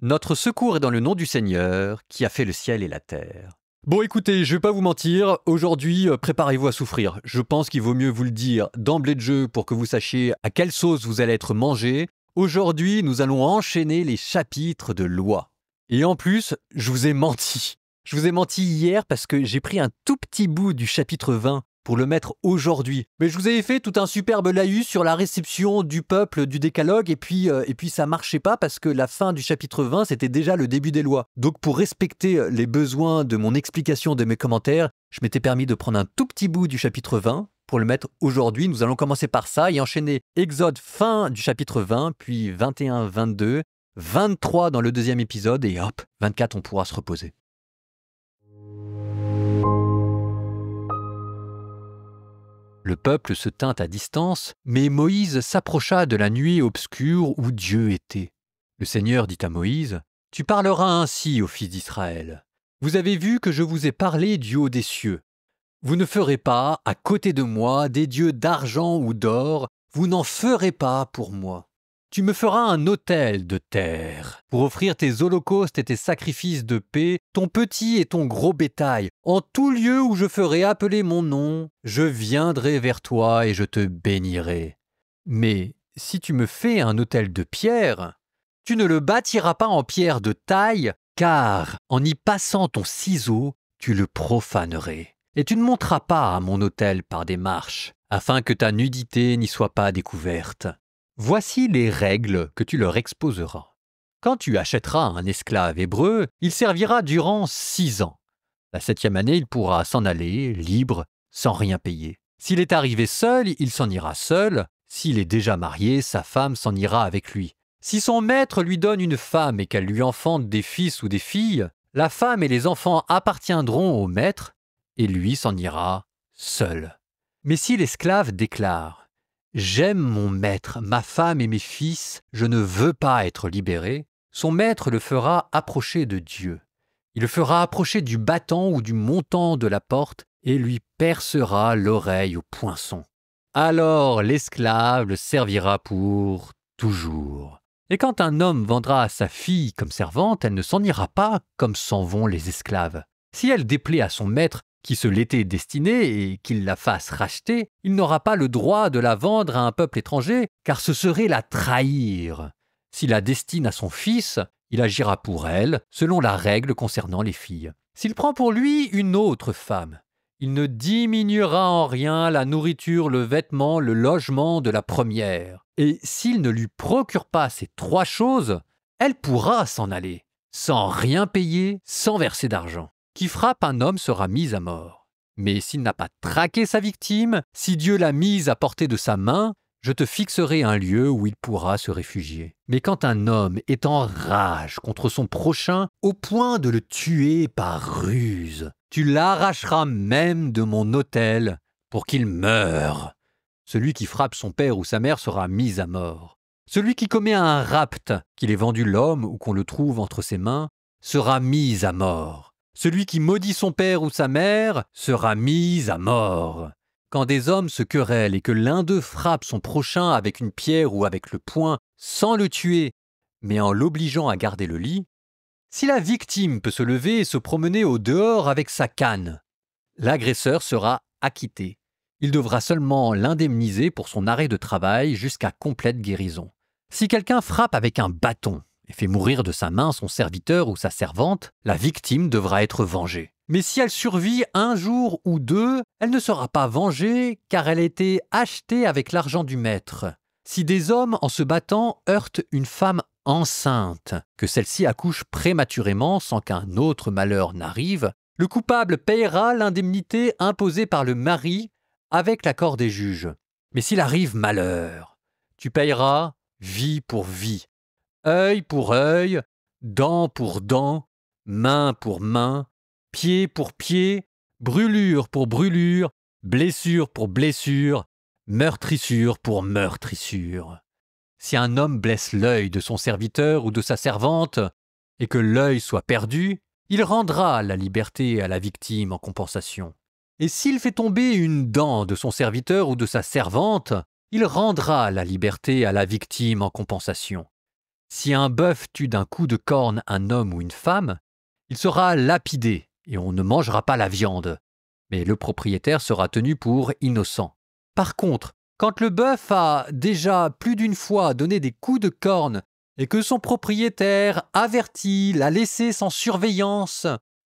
Notre secours est dans le nom du Seigneur, qui a fait le ciel et la terre. Bon écoutez, je vais pas vous mentir, aujourd'hui préparez-vous à souffrir. Je pense qu'il vaut mieux vous le dire d'emblée de jeu pour que vous sachiez à quelle sauce vous allez être mangé. Aujourd'hui, nous allons enchaîner les chapitres de loi. Et en plus, je vous ai menti. Je vous ai menti hier parce que j'ai pris un tout petit bout du chapitre 20 pour le mettre aujourd'hui. Mais je vous avais fait tout un superbe laïus sur la réception du peuple du décalogue et puis ça marchait pas parce que la fin du chapitre 20, c'était déjà le début des lois. Donc pour respecter les besoins de mon explication, de mes commentaires, je m'étais permis de prendre un tout petit bout du chapitre 20 pour le mettre aujourd'hui. Nous allons commencer par ça et enchaîner Exode fin du chapitre 20, puis 21, 22, 23 dans le deuxième épisode et hop, 24 on pourra se reposer. Le peuple se tint à distance, mais Moïse s'approcha de la nuée obscure où Dieu était. Le Seigneur dit à Moïse, « Tu parleras ainsi aux fils d'Israël. Vous avez vu que je vous ai parlé du haut des cieux. Vous ne ferez pas, à côté de moi, des dieux d'argent ou d'or, vous n'en ferez pas pour moi. Tu me feras un autel de terre pour offrir tes holocaustes et tes sacrifices de paix, ton petit et ton gros bétail. En tout lieu où je ferai appeler mon nom, je viendrai vers toi et je te bénirai. Mais si tu me fais un autel de pierre, tu ne le bâtiras pas en pierre de taille, car en y passant ton ciseau, tu le profanerais. Et tu ne monteras pas à mon autel par des marches, afin que ta nudité n'y soit pas découverte. Voici les règles que tu leur exposeras. Quand tu achèteras un esclave hébreu, il servira durant 6 ans. La 7e année, il pourra s'en aller, libre, sans rien payer. S'il est arrivé seul, il s'en ira seul. S'il est déjà marié, sa femme s'en ira avec lui. Si son maître lui donne une femme et qu'elle lui enfante des fils ou des filles, la femme et les enfants appartiendront au maître, et lui s'en ira seul. Mais si l'esclave déclare « J'aime mon maître, ma femme et mes fils, je ne veux pas être libéré », son maître le fera approcher de Dieu. Il le fera approcher du battant ou du montant de la porte et lui percera l'oreille au poinçon. Alors l'esclave le servira pour toujours. Et quand un homme vendra sa fille comme servante, elle ne s'en ira pas comme s'en vont les esclaves. Si elle déplaît à son maître, qui se l'était destinée et qu'il la fasse racheter, il n'aura pas le droit de la vendre à un peuple étranger, car ce serait la trahir. S'il la destine à son fils, il agira pour elle, selon la règle concernant les filles. S'il prend pour lui une autre femme, il ne diminuera en rien la nourriture, le vêtement, le logement de la première. Et s'il ne lui procure pas ces 3 choses, elle pourra s'en aller, sans rien payer, sans verser d'argent. Qui frappe un homme sera mis à mort. Mais s'il n'a pas traqué sa victime, si Dieu l'a mise à portée de sa main, je te fixerai un lieu où il pourra se réfugier. Mais quand un homme est en rage contre son prochain, au point de le tuer par ruse, tu l'arracheras même de mon autel pour qu'il meure. Celui qui frappe son père ou sa mère sera mis à mort. Celui qui commet un rapt, qu'il ait vendu l'homme ou qu'on le trouve entre ses mains, sera mis à mort. Celui qui maudit son père ou sa mère sera mis à mort. Quand des hommes se querellent et que l'un d'eux frappe son prochain avec une pierre ou avec le poing sans le tuer, mais en l'obligeant à garder le lit, si la victime peut se lever et se promener au dehors avec sa canne, l'agresseur sera acquitté. Il devra seulement l'indemniser pour son arrêt de travail jusqu'à complète guérison. Si quelqu'un frappe avec un bâton, et fait mourir de sa main son serviteur ou sa servante, la victime devra être vengée. Mais si elle survit 1 jour ou 2, elle ne sera pas vengée car elle a été achetée avec l'argent du maître. Si des hommes, en se battant, heurtent une femme enceinte, que celle-ci accouche prématurément sans qu'un autre malheur n'arrive, le coupable payera l'indemnité imposée par le mari avec l'accord des juges. Mais s'il arrive malheur, tu payeras vie pour vie, œil pour œil, dent pour dent, main pour main, pied pour pied, brûlure pour brûlure, blessure pour blessure, meurtrissure pour meurtrissure. Si un homme blesse l'œil de son serviteur ou de sa servante, et que l'œil soit perdu, il rendra la liberté à la victime en compensation. Et s'il fait tomber une dent de son serviteur ou de sa servante, il rendra la liberté à la victime en compensation. Si un bœuf tue d'un coup de corne un homme ou une femme, il sera lapidé et on ne mangera pas la viande, mais le propriétaire sera tenu pour innocent. Par contre, quand le bœuf a déjà plus d'une fois donné des coups de corne et que son propriétaire averti l'a laissé sans surveillance,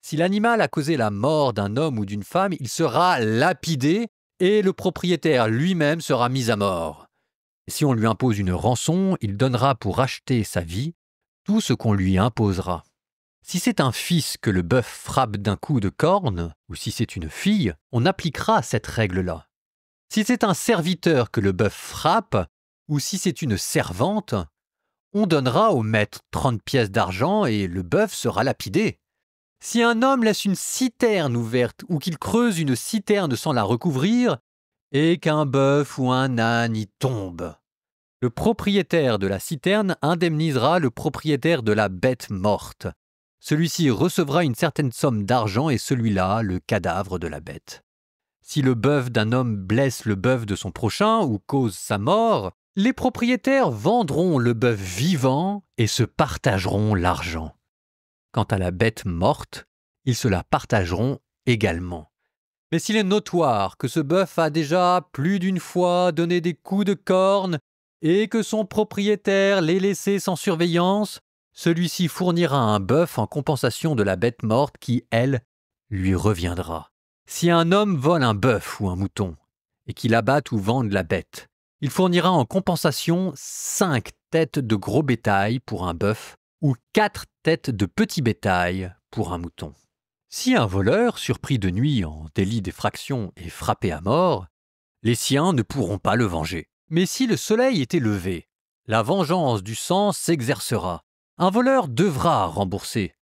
si l'animal a causé la mort d'un homme ou d'une femme, il sera lapidé et le propriétaire lui-même sera mis à mort. Si on lui impose une rançon, il donnera pour racheter sa vie tout ce qu'on lui imposera. Si c'est un fils que le bœuf frappe d'un coup de corne, ou si c'est une fille, on appliquera cette règle-là. Si c'est un serviteur que le bœuf frappe, ou si c'est une servante, on donnera au maître 30 pièces d'argent et le bœuf sera lapidé. Si un homme laisse une citerne ouverte ou qu'il creuse une citerne sans la recouvrir, et qu'un bœuf ou un âne y tombe, le propriétaire de la citerne indemnisera le propriétaire de la bête morte. Celui-ci recevra une certaine somme d'argent et celui-là le cadavre de la bête. Si le bœuf d'un homme blesse le bœuf de son prochain ou cause sa mort, les propriétaires vendront le bœuf vivant et se partageront l'argent. Quant à la bête morte, ils se la partageront également. Mais s'il est notoire que ce bœuf a déjà plus d'une fois donné des coups de corne et que son propriétaire l'ait laissé sans surveillance, celui-ci fournira un bœuf en compensation de la bête morte qui, elle, lui reviendra. Si un homme vole un bœuf ou un mouton et qu'il abatte ou vende la bête, il fournira en compensation 5 têtes de gros bétail pour un bœuf ou 4 têtes de petit bétail pour un mouton. Si un voleur, surpris de nuit en délit d'effraction, est frappé à mort, les siens ne pourront pas le venger. Mais si le soleil était levé, la vengeance du sang s'exercera. Un voleur devra rembourser.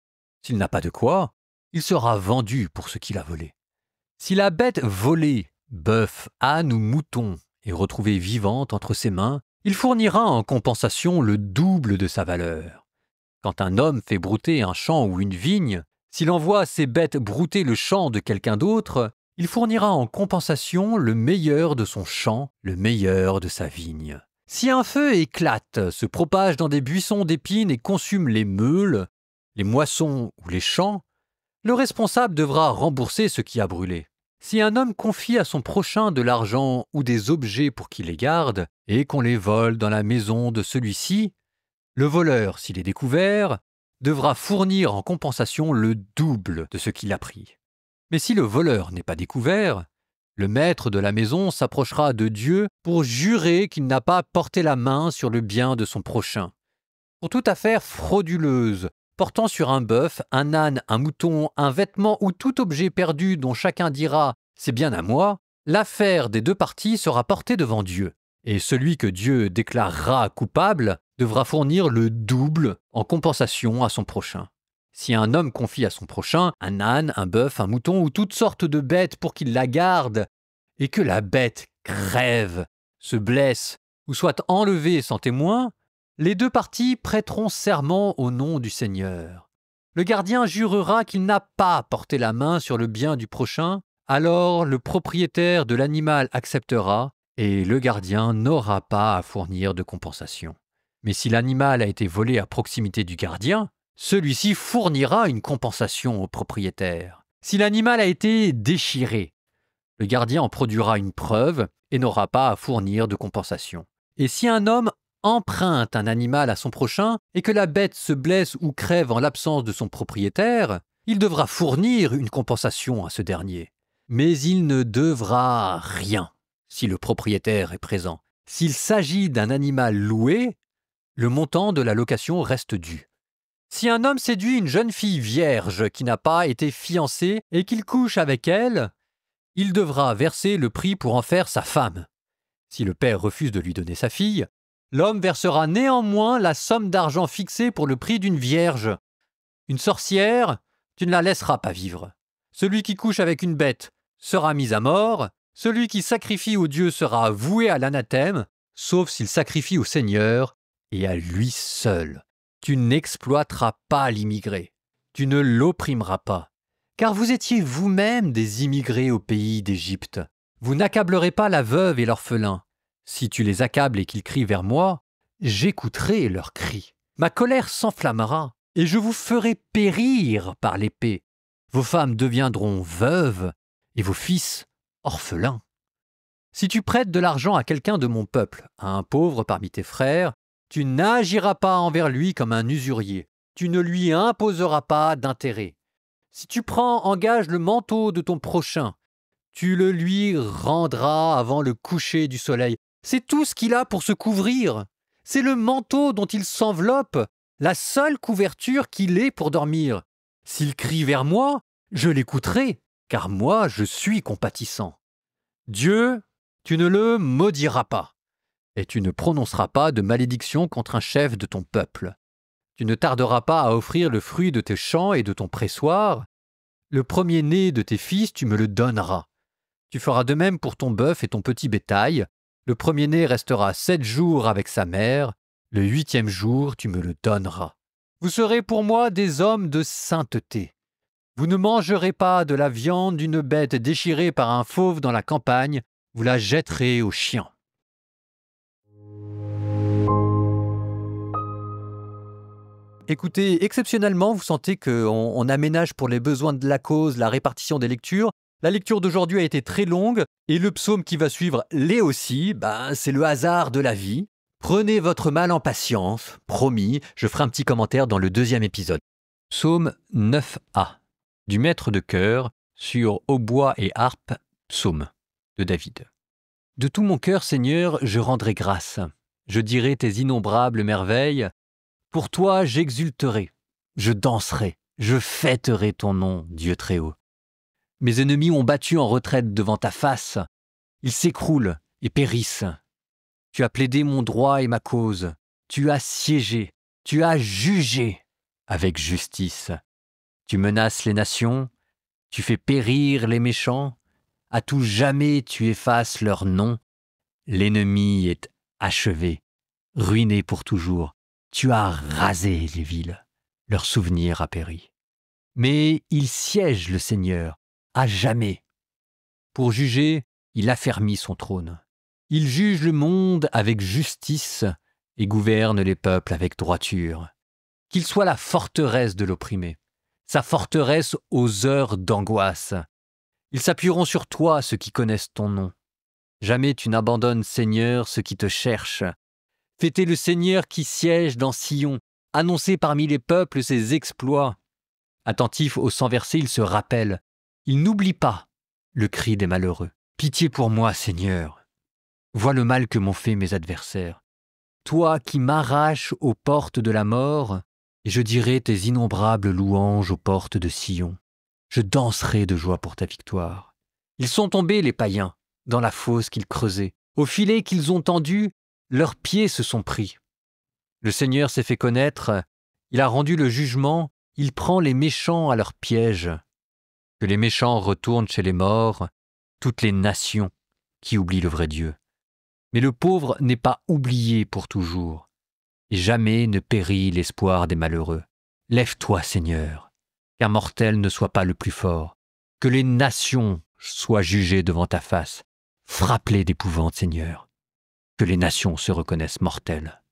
S'il n'a pas de quoi, il sera vendu pour ce qu'il a volé. Si la bête volée, bœuf, âne ou mouton, est retrouvée vivante entre ses mains, il fournira en compensation le double de sa valeur. Quand un homme fait brouter un champ ou une vigne, s'il envoie ses bêtes brouter le champ de quelqu'un d'autre, il fournira en compensation le meilleur de son champ, le meilleur de sa vigne. Si un feu éclate, se propage dans des buissons d'épines et consume les meules, les moissons ou les champs, le responsable devra rembourser ce qui a brûlé. Si un homme confie à son prochain de l'argent ou des objets pour qu'il les garde, et qu'on les vole dans la maison de celui-ci, le voleur, s'il est découvert, devra fournir en compensation le double de ce qu'il a pris. Mais si le voleur n'est pas découvert, le maître de la maison s'approchera de Dieu pour jurer qu'il n'a pas porté la main sur le bien de son prochain. Pour toute affaire frauduleuse, portant sur un bœuf, un âne, un mouton, un vêtement ou tout objet perdu dont chacun dira « c'est bien à moi », l'affaire des deux parties sera portée devant Dieu. Et celui que Dieu déclarera coupable devra fournir le double en compensation à son prochain. Si un homme confie à son prochain un âne, un bœuf, un mouton ou toutes sortes de bêtes pour qu'il la garde, et que la bête crève, se blesse ou soit enlevée sans témoin, les deux parties prêteront serment au nom du Seigneur. Le gardien jurera qu'il n'a pas porté la main sur le bien du prochain, alors le propriétaire de l'animal acceptera et le gardien n'aura pas à fournir de compensation. Mais si l'animal a été volé à proximité du gardien, celui-ci fournira une compensation au propriétaire. Si l'animal a été déchiré, le gardien en produira une preuve et n'aura pas à fournir de compensation. Et si un homme emprunte un animal à son prochain et que la bête se blesse ou crève en l'absence de son propriétaire, il devra fournir une compensation à ce dernier. Mais il ne devra rien si le propriétaire est présent. S'il s'agit d'un animal loué, le montant de la location reste dû. Si un homme séduit une jeune fille vierge qui n'a pas été fiancée et qu'il couche avec elle, il devra verser le prix pour en faire sa femme. Si le père refuse de lui donner sa fille, l'homme versera néanmoins la somme d'argent fixée pour le prix d'une vierge. Une sorcière, tu ne la laisseras pas vivre. Celui qui couche avec une bête sera mis à mort. Celui qui sacrifie au Dieu sera voué à l'anathème, sauf s'il sacrifie au Seigneur et à lui seul. Tu n'exploiteras pas l'immigré, tu ne l'opprimeras pas, car vous étiez vous-même des immigrés au pays d'Égypte. Vous n'accablerez pas la veuve et l'orphelin. Si tu les accables et qu'ils crient vers moi, j'écouterai leurs cris. Ma colère s'enflammera, et je vous ferai périr par l'épée. Vos femmes deviendront veuves, et vos fils orphelins. Si tu prêtes de l'argent à quelqu'un de mon peuple, à un pauvre parmi tes frères, tu n'agiras pas envers lui comme un usurier, tu ne lui imposeras pas d'intérêt. Si tu prends en gage le manteau de ton prochain, tu le lui rendras avant le coucher du soleil. C'est tout ce qu'il a pour se couvrir. C'est le manteau dont il s'enveloppe, la seule couverture qu'il ait pour dormir. S'il crie vers moi, je l'écouterai, car moi je suis compatissant. Dieu, tu ne le maudiras pas, et tu ne prononceras pas de malédiction contre un chef de ton peuple. Tu ne tarderas pas à offrir le fruit de tes champs et de ton pressoir. Le premier-né de tes fils, tu me le donneras. Tu feras de même pour ton bœuf et ton petit bétail. Le premier-né restera 7 jours avec sa mère. Le 8e jour, tu me le donneras. Vous serez pour moi des hommes de sainteté. Vous ne mangerez pas de la viande d'une bête déchirée par un fauve dans la campagne. Vous la jetterez aux chiens. Écoutez, exceptionnellement, vous sentez qu'on aménage pour les besoins de la cause la répartition des lectures. La lecture d'aujourd'hui a été très longue et le psaume qui va suivre l'est aussi. C'est le hasard de la vie. Prenez votre mal en patience, promis, je ferai un petit commentaire dans le 2e épisode. Psaume 9a, du maître de chœur sur hautbois et harpe, psaume de David. De tout mon cœur, Seigneur, je rendrai grâce. Je dirai tes innombrables merveilles. Pour toi, j'exulterai, je danserai, je fêterai ton nom, Dieu très haut. Mes ennemis ont battu en retraite devant ta face. Ils s'écroulent et périssent. Tu as plaidé mon droit et ma cause. Tu as siégé, tu as jugé avec justice. Tu menaces les nations, tu fais périr les méchants. À tout jamais tu effaces leur nom. L'ennemi est achevé, ruiné pour toujours. Tu as rasé les villes, leur souvenir a péri. Mais il siège le Seigneur, à jamais. Pour juger, il affermit son trône. Il juge le monde avec justice et gouverne les peuples avec droiture. Qu'il soit la forteresse de l'opprimé, sa forteresse aux heures d'angoisse. Ils s'appuieront sur toi, ceux qui connaissent ton nom. Jamais tu n'abandonnes, Seigneur, ceux qui te cherchent. Fêtez le Seigneur qui siège dans Sion, annoncez parmi les peuples ses exploits. Attentif au sang versé, il se rappelle. Il n'oublie pas le cri des malheureux. Pitié pour moi, Seigneur. Vois le mal que m'ont fait mes adversaires. Toi qui m'arraches aux portes de la mort, et je dirai tes innombrables louanges aux portes de Sion. Je danserai de joie pour ta victoire. Ils sont tombés, les païens, dans la fosse qu'ils creusaient. Au filet qu'ils ont tendu, leurs pieds se sont pris. Le Seigneur s'est fait connaître, il a rendu le jugement, il prend les méchants à leur piège. Que les méchants retournent chez les morts, toutes les nations qui oublient le vrai Dieu. Mais le pauvre n'est pas oublié pour toujours, et jamais ne périt l'espoir des malheureux. Lève-toi, Seigneur, qu'un mortel ne soit pas le plus fort, que les nations soient jugées devant ta face. Frappe-les d'épouvante, Seigneur, que les nations se reconnaissent mortelles.